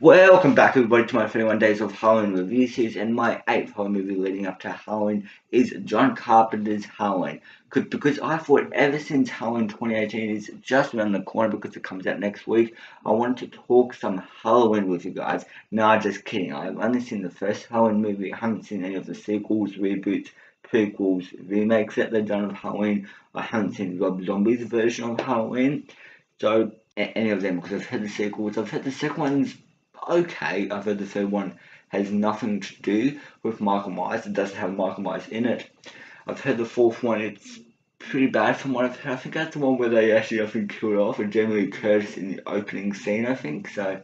Welcome back everybody to my 21 Days of Halloween review series, and my 8th horror movie leading up to Halloween is John Carpenter's Halloween. Because I thought ever since Halloween 2018 is just around the corner because it comes out next week, I wanted to talk some Halloween with you guys. Nah, just kidding. I've only seen the first Halloween movie. I haven't seen any of the sequels, reboots, prequels, remakes that they've done of Halloween. I haven't seen Rob Zombie's version of Halloween. So, any of them, because I've heard the sequels. I've heard the second one's okay. I've heard the third one has nothing to do with Michael Myers. It doesn't have Michael Myers in it. I've heard the fourth one, it's pretty bad from what I've heard. I think that's the one where they actually, killed off and Jamie Lee Curtis in the opening scene, I think. So,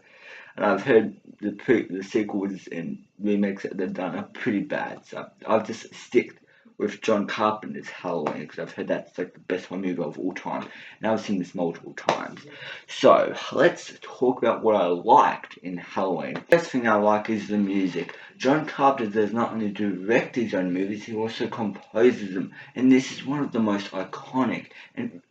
and I've heard the sequels and remakes that they've done are pretty bad. So I've just stick with John Carpenter's Halloween because I've heard that's like the best horror movie of all time, and I've seen this multiple times. So let's talk about what I liked in Halloween. The first thing I like is the music. John Carpenter does not only direct his own movies, he also composes them, and this is one of the most iconic and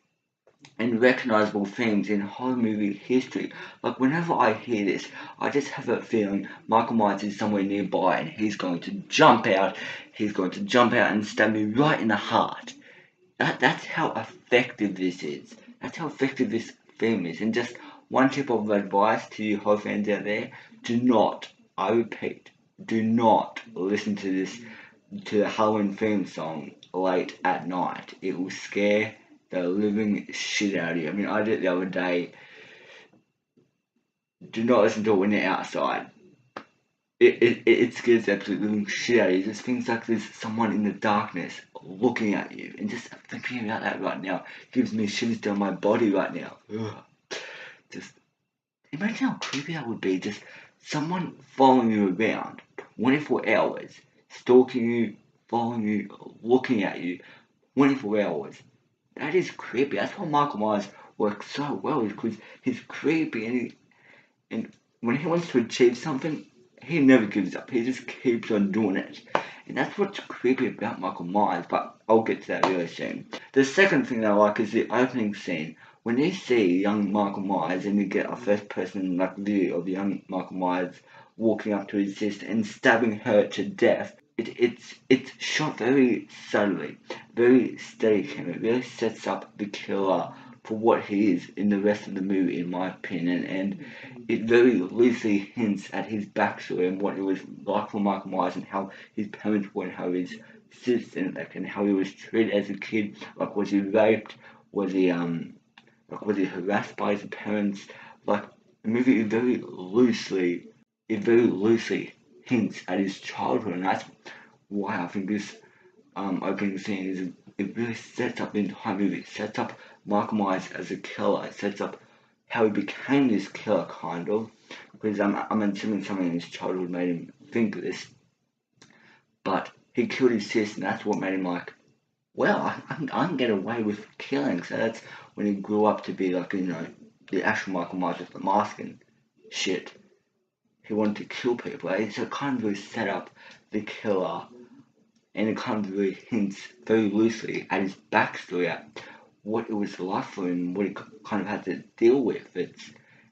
recognizable themes in horror movie history. Like, whenever I hear this, I just have a feeling Michael Myers is somewhere nearby and he's going to jump out and stab me right in the heart. That's how effective this is. That's how effective this theme is. And just one tip of advice to you horror fans out there, I repeat, do not listen to the Halloween theme song late at night. It will scare the living shit out of you. I mean, I did it the other day. Do not listen to it when you're outside. It scares the absolute living shit out of you. Just things like there's someone in the darkness looking at you. And just thinking about that right now gives me shivers down my body right now. Ugh. Just imagine how creepy that would be. Just someone following you around 24 hours, stalking you, following you, looking at you 24 hours. That is creepy. That's why Michael Myers works so well, is because he's creepy and when he wants to achieve something, he never gives up. He just keeps on doing it. And that's what's creepy about Michael Myers, but I'll get to that really soon. The second thing I like is the opening scene. When you see young Michael Myers and you get a first person view of young Michael Myers walking up to his sister and stabbing her to death, it's shot very subtly, very steady camera. It really sets up the killer for what he is in the rest of the movie, in my opinion, and it very loosely hints at his backstory and what it was like for Michael Myers and how his parents were and how his sister and how he was treated as a kid. Like, was he raped? Was he harassed by his parents? Like, the movie very loosely hints at his childhood, and that's why I think this opening scene it really sets up the entire movie. It sets up Michael Myers as a killer. It sets up how he became this killer, kind of, because I'm assuming something in his childhood made him think this, but he killed his sister, and that's what made him like, well, I can get away with killing. So that's when he grew up to be like, the actual Michael Myers with the mask and shit. He wanted to kill people, right? So it kind of really set up the killer, and it kind of really hints very loosely at his backstory, at what it was like for him, what he kind of had to deal with.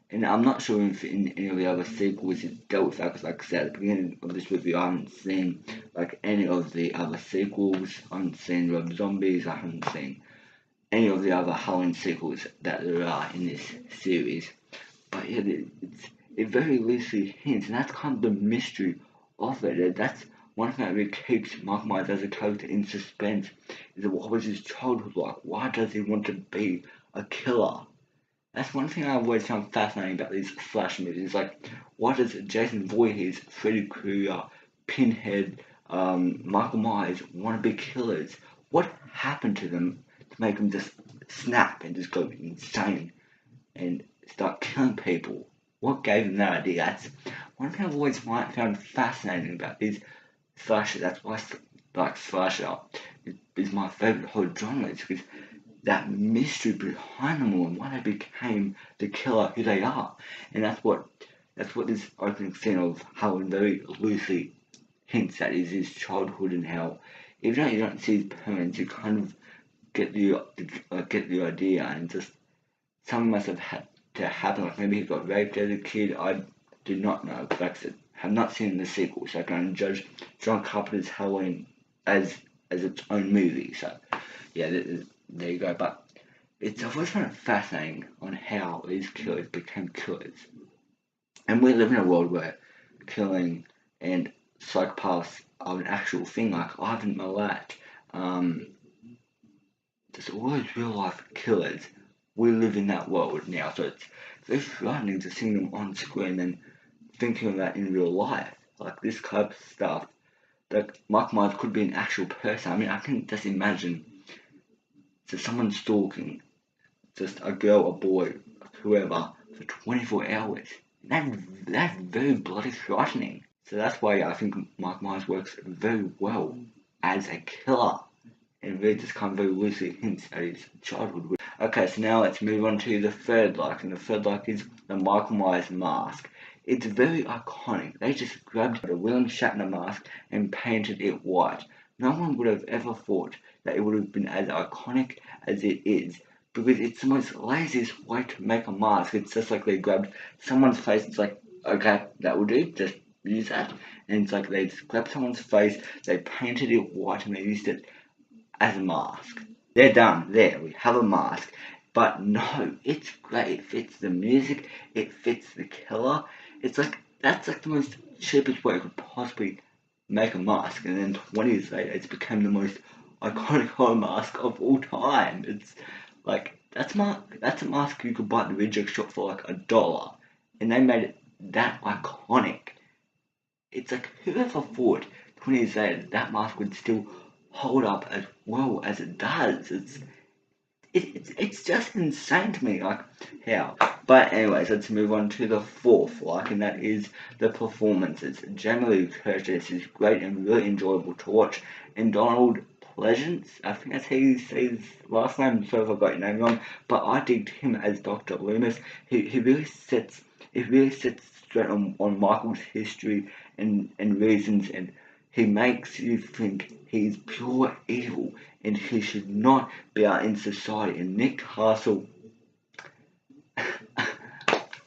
And I'm not sure if in any of the other sequels it dealt with that, because like I said at the beginning of this review, I haven't seen like any of the other sequels. I haven't seen Rob Zombies. I haven't seen any of the other Halloween sequels that there are in this series. But yeah, it very loosely hints, and that's kind of the mystery of it. That's one thing that really keeps Michael Myers as a character in suspense, is what was his childhood like? Why does he want to be a killer? That's one thing I've always found fascinating about these Flash movies. Like, why does Jason Voorhees, Freddy Krueger, Pinhead, Michael Myers want to be killers? What happened to them to make them just snap and just go insane and start killing people? What gave them that idea? That's one thing I've always found fascinating about these slasher. That's why like slasher is my favourite horror genre, is because that mystery behind them all and why they became the killer who they are. And that's what this opening scene of Halloween very loosely hints at, is his childhood, and how even though you don't see his parents, you kind of get the idea, and just something must have had to happen. Like, maybe he got raped as a kid. do not know, like I said, have not seen the sequel, so I can only judge John Carpenter's Halloween as its own movie. So yeah, there you go. But I've always found it fascinating on how these killers became killers. And we live in a world where killing and psychopaths are an actual thing, like Ivan Milat, there's always real life killers. We live in that world now, so it's very frightening to see them on screen and thinking of that in real life. Like this type of stuff, like Mike Myers could be an actual person. I mean, I can just imagine just someone stalking just a girl, a boy, whoever, for 24 hours. That's very bloody frightening. So that's why I think Mike Myers works very well as a killer. And really just kind of very loosely hints at his childhood. Okay, so now let's move on to the third like, and the third like is the Michael Myers mask. It's very iconic. They just grabbed a William Shatner mask and painted it white. No one would have ever thought that it would have been as iconic as it is, because it's the most laziest way to make a mask. It's just like they grabbed someone's face, it's like, okay, that will do, just use that. And it's like they just grabbed someone's face, they painted it white, and they used it as a mask. They're done. There, we have a mask. But no, it's great. It fits the music. It fits the killer. It's like, that's like the most cheapest way you could possibly make a mask. And then 20 years later, it's become the most iconic horror mask of all time. It's like, that's a mask you could buy at the reject shop for like $1. And they made it that iconic. It's like, whoever thought 20 years later that mask would still hold up as well as it does. It's just insane to me, like how. But anyways, let's move on to the fourth like, and that is the performances. Jamie Lee Curtis is great and really enjoyable to watch, and Donald Pleasence, I think that's how you say his last name, so if I got your name wrong, but I digged him as Dr. Loomis. He really sets straight on Michael's history and reasons, and he makes you think he's pure evil and he should not be out in society. And Nick Castle,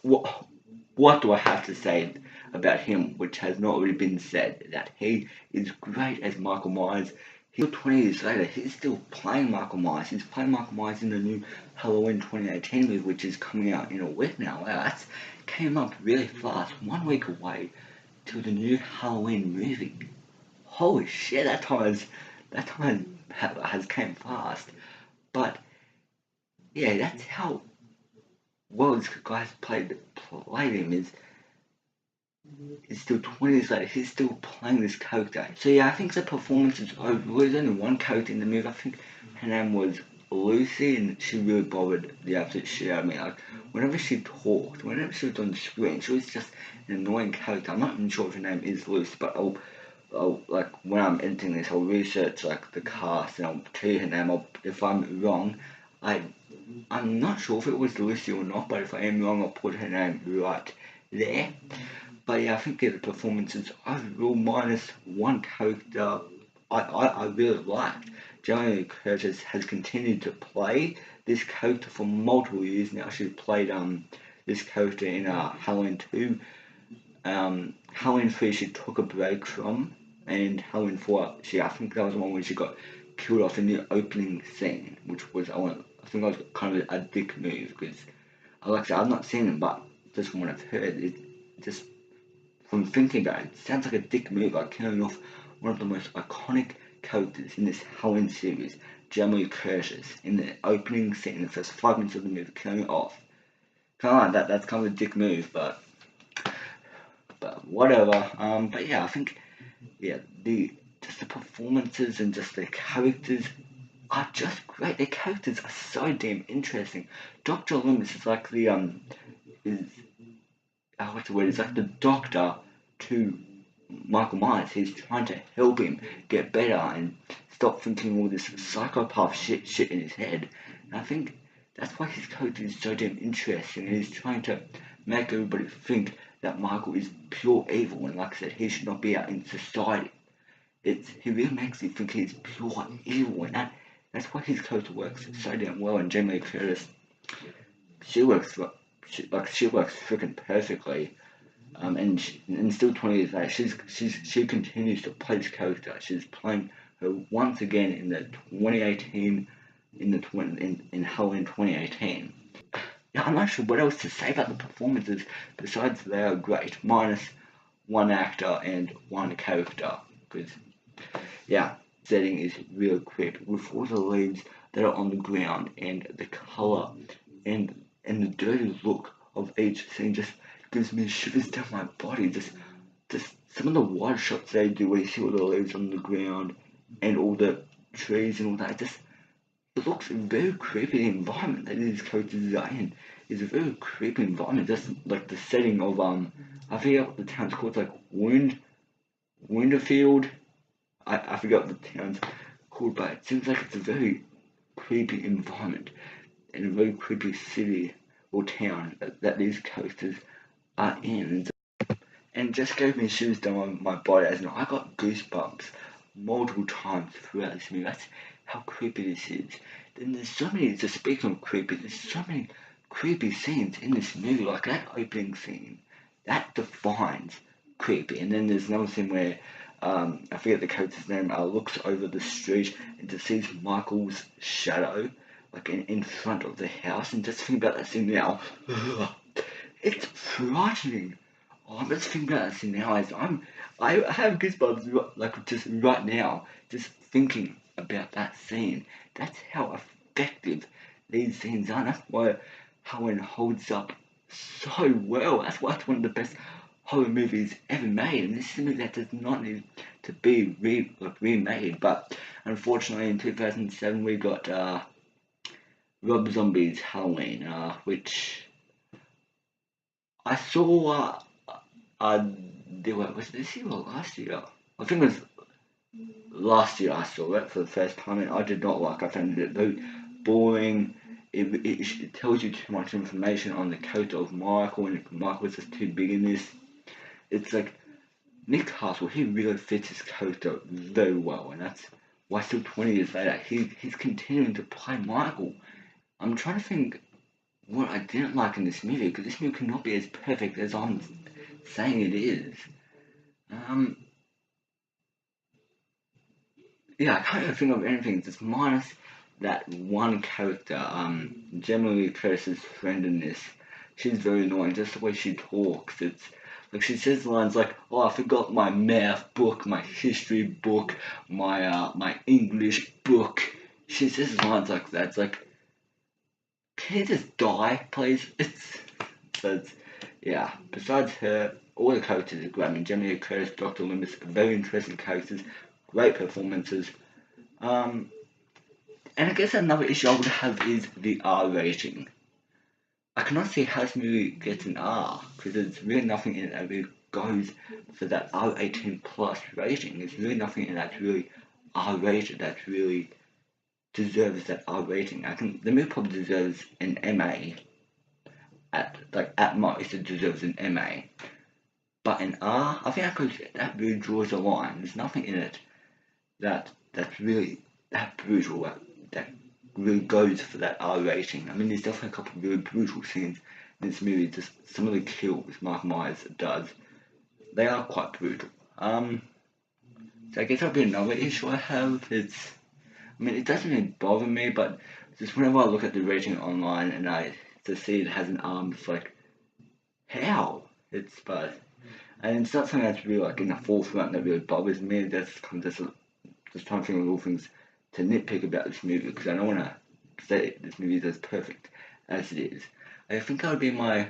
what do I have to say about him which has not already been said? That he is great as Michael Myers. He's 20 years later, he's still playing Michael Myers. He's playing Michael Myers in the new Halloween 2018 movie, which is coming out in a week now. Wow, that came up really fast. 1 week away to the new Halloween movie. Holy shit, that time has came fast. But yeah, that's how well this guys played him. Is still 20 years later, he's still playing this character. So yeah, I think the performance is over. There's only one character in the movie. I think her name was Lucy, and she really bothered the absolute shit out of me. Like, whenever she talked, whenever she was on the screen, she was just an annoying character. I'm not even sure if her name is Lucy, but I'll like, when I'm editing this, I'll research like the cast and I'll tell you her name. If I'm wrong, I'm not sure if it was Lucy or not, but if I am wrong, I'll put her name right there. But yeah, I think the performances overall minus one character I really liked. Jamie Lee Curtis has continued to play this character for multiple years now. She's played this character in Halloween 2. Halloween 3 she took a break from, and Halloween 4 I think that was the one where she got killed off in the opening scene, which was I think that was kind of a dick move, because like I said, I've not seen it, but just from what I've heard, it just from thinking about it, it sounds like a dick move, like killing off one of the most iconic characters in this Halloween series, Jamie Lee Curtis, in the opening scene, the first 5 minutes of the movie, killing it off. Kind of like that. That's kind of a dick move, but whatever. But yeah, I think just the performances and just the characters are just great. Their characters are so damn interesting. Dr. Loomis is like the what's the word? It's like the doctor to Michael Myers. He's trying to help him get better and stop thinking all this psychopath shit in his head. And I think that's why his character is so damn interesting. He's trying to make everybody think that Michael is pure evil, and like I said, he should not be out in society. He really makes you think he's pure evil, and that's why his character works so damn well. And Jamie Lee Curtis, she works freaking perfectly. And still 20 years later, she continues to play this character. She's playing her once again in the 2018 in Halloween 2018. Yeah, I'm not sure what else to say about the performances besides they are great, minus one actor and one character. Because yeah, setting is real creepy with all the leaves that are on the ground and the color and the dirty look of each scene just gives me shivers down my body. Just some of the wide shots they do where you see all the leaves on the ground and all the trees and all that. It looks very creepy. The environment that these characters are in is a very creepy environment. Just like the setting of I forget what the town's called. It's like Winterfield. I forgot the town's called, but it seems like it's a very creepy environment and a very creepy city or town that these characters are in. And just gave me shivers down my body as in I got goosebumps multiple times throughout this movie. That's how creepy this is. Then there's so many, just speaking of creepy, there's so many creepy scenes in this movie, like that opening scene, that defines creepy. And then there's another scene where, I forget the character's name, looks over the street and just sees Michael's shadow, like in front of the house, and just think about that scene now. It's frightening. Oh, I'm just thinking about that scene now. I have goosebumps like just right now, just thinking about that scene. That's how effective these scenes are. That's why Halloween holds up so well. That's why it's one of the best horror movies ever made. And this is a movie that does not need to be remade. But unfortunately, in 2007, we got Rob Zombie's Halloween, which I saw. Was it this year or last year? I think it was last year I saw it for the first time, and I did not like it. I found it very boring. It tells you too much information on the character of Michael, and Michael was just too big in this. It's like Nick Castle, he really fits his character very well, and that's why still 20 years later, he's continuing to play Michael. I'm trying to think what I didn't like in this movie, because this movie cannot be as perfect as I'm saying it is. Yeah, I can't even think of anything, just minus that one character, Gemma Curtis's friend in this. She's very annoying, just the way she talks. It's like she says lines like, "Oh, I forgot my math book, my history book, my English book." She says lines like that. It's like, can you just die, please? Yeah. Besides her, all the characters are great. I mean, Jamie Curtis, Dr. Loomis, very interesting characters, great performances. And I guess another issue I would have is the R rating. I cannot see how this movie gets an R, because there's really nothing in it that really goes for that R18 plus rating. There's really nothing in it that's really R rated, that really deserves that R rating. I think the movie probably deserves an MA. At most, it deserves an MA. But an R, I think that really draws a line. There's nothing in it that's really that brutal, that really goes for that R rating. I mean, there's definitely a couple of really brutal scenes in this movie. Just some of the kills Mark Myers does, they are quite brutal. So I guess that'll be another issue I have. I mean, it doesn't really bother me, but just whenever I look at the rating online and I just see it has an arm, it's like, how? And it's not something that's really like in the forefront that really bothers me. That's kind of just trying to think of all things to nitpick about this movie, because I don't want to say this movie is as perfect as it is. I think that would be my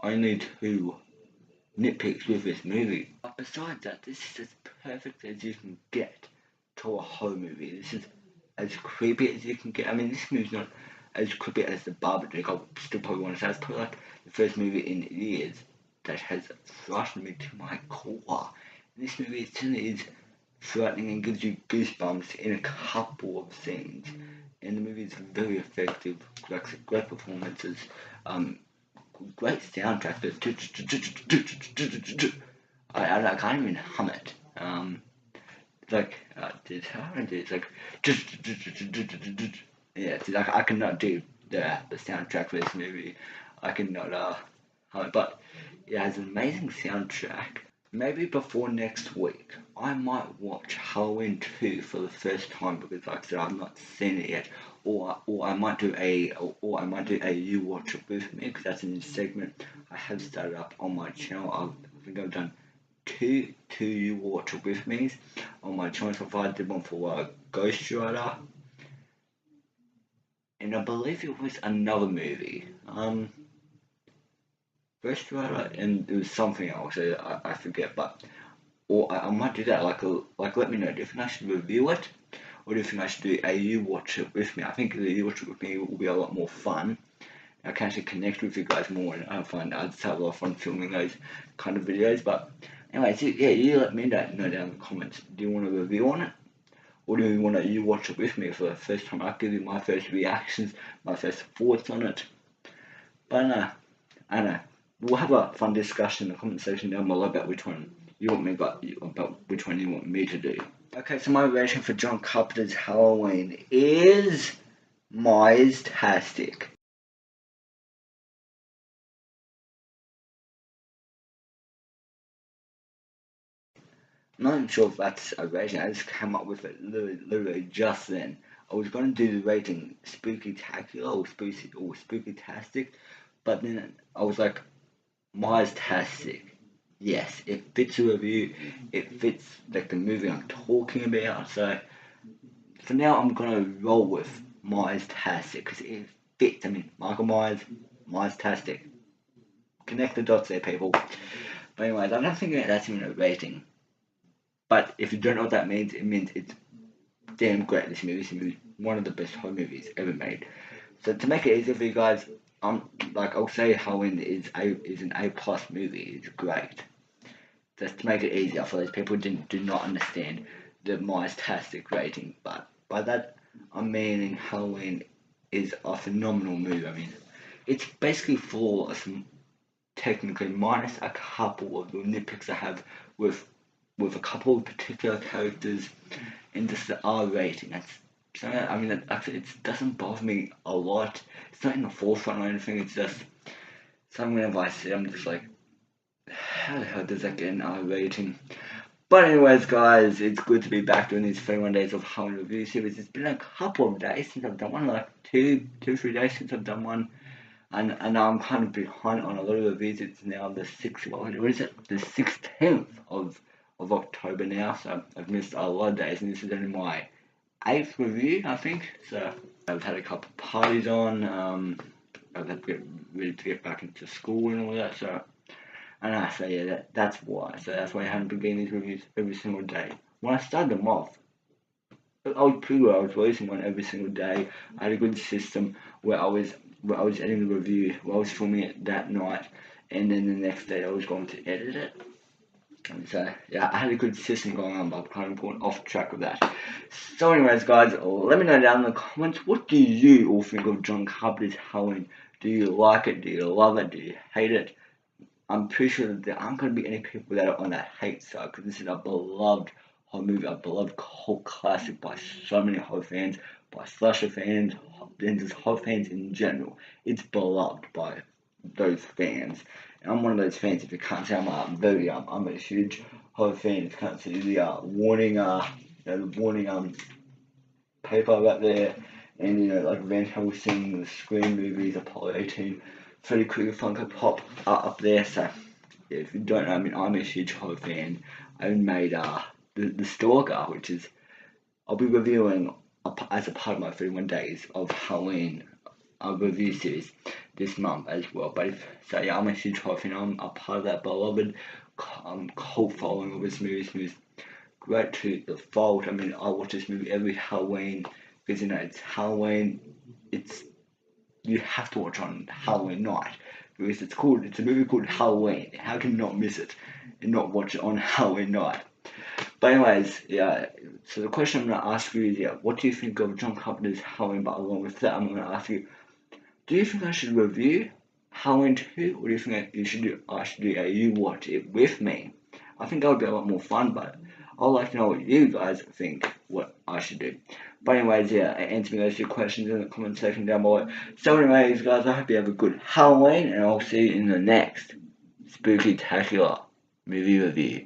only two nitpicks with this movie. But besides that, this is as perfect as you can get to a horror movie. This is as creepy as you can get. I mean, this movie's not as creepy as The Babadook. I still probably want to say it's probably like the first movie in years that has frightened me to my core. And this movie certainly is frightening and gives you goosebumps in a couple of scenes. And the movie is very effective, great performances, great soundtrack. I can't even hum it. It's like it's like yeah. I cannot do the soundtrack for this movie. I cannot But it has an amazing soundtrack. Maybe before next week, I might watch Halloween 2 for the first time because, like I said, I've not seen it yet. Or I might do a you watch it with me because that's a new segment I have started up on my channel. I think I've done two you watch it with me's on my channel. So far, I did one for Ghost Rider, and I believe it was another movie. Ghost Rider, and it was something else. I forget, but or I might do that. Like let me know. Do you think I should review it, or do you think I should do a you watch it with me? I think the you watch it with me will be a lot more fun. I can actually connect with you guys more, and I find I'd just have a lot of fun filming those kind of videos. But anyway, so yeah, you let me know down in the comments. Do you want a review on it? Or do you want to you watch it with me for the first time? I'll give you my first reactions, my first thoughts on it. But I know. We'll have a fun discussion in the comment section down below about which one you want me about which one you want me to do. Okay, so my rating for John Carpenter's Halloween is Mize-tastic. I'm not even sure if that's a rating. I just came up with it literally just then. I was going to do the rating Spooky-tacular or Spooky-tastic, but then I was like, Mize-tastic. Yes, it fits the review. It fits like the movie I'm talking about. So for now, I'm gonna roll with Mize-tastic because it fits. I mean, Michael Myers, Mize-tastic. Connect the dots there, people. But anyways, I don't think that's even a rating. But if you don't know what that means, it means it's damn great. This movie is one of the best horror movies ever made. So to make it easier for you guys, I'll say Halloween is an A+ movie. It's great. Just to make it easier for those people who do not understand the Mize-tastic rating. But by that, I'm meaning Halloween is a phenomenal movie. I mean, it's basically flawless, technically, minus a couple of the nitpicks I have with a couple of particular characters and just the R rating. So I mean, it doesn't bother me a lot. It's not in the forefront or anything. It's just something whenever I see, I'm just like, how the hell does that get an R rating? But anyways, guys, it's good to be back doing these 31 days of Halloween review series. It's been a couple of days since I've done one, like 3 days since I've done one. And now I'm kind of behind on a lot of reviews. It's now the 16th of October now, so I've missed a lot of days, and this is only my 8th review, I think. So I've had a couple of parties on. I've had to get ready to get back into school and all that. So yeah, that's why. So that's why I haven't been getting these reviews every single day. When I started them off, I was pretty well. I was releasing one every single day. I had a good system where I was editing the review, where I was filming it that night, and then the next day I was going to edit it. And so yeah, I had a good system going on, but I'm kind of going off track with that. So anyways, guys, let me know down in the comments, what do you all think of John Carpenter's Halloween? Do you like it? Do you love it? Do you hate it? I'm pretty sure that there aren't going to be any people that are on that hate side, because this is a beloved horror movie, a beloved cult classic by so many horror fans, by slasher fans, and just horror fans in general. It's beloved by those fans. And I'm one of those fans. If you can't see, I'm a huge horror fan. If you can't see the warning paper right there, and like Van Helsing, the Scream movies, Apollo 18, Freddy Krueger, Funko Pop up there. So yeah, if you don't know, I mean, I'm a huge horror fan. I made the Stalker, which is I'll be reviewing as a part of my 31 days of Halloween review series this month as well. But yeah, I'm a huge horror fan. I'm a part of that beloved cult following of this movie. This movie's great to the fault. I mean, I watch this movie every Halloween because it's Halloween. You have to watch on Halloween night because it's a movie called Halloween. How can you not miss it and not watch it on Halloween night? But anyways, yeah, so the question I'm going to ask you is, yeah, what do you think of John Carpenter's Halloween? But along with that, I'm going to ask you, do you think I should review Halloween 2, or do you think I should do a you watch it with me? I think that would be a lot more fun, but I'd like to know what you guys think. what I should do. But anyways, yeah, answer me those two questions in the comment section down below. So anyways, guys, I hope you have a good Halloween, and I'll see you in the next Spooky-tacular movie review.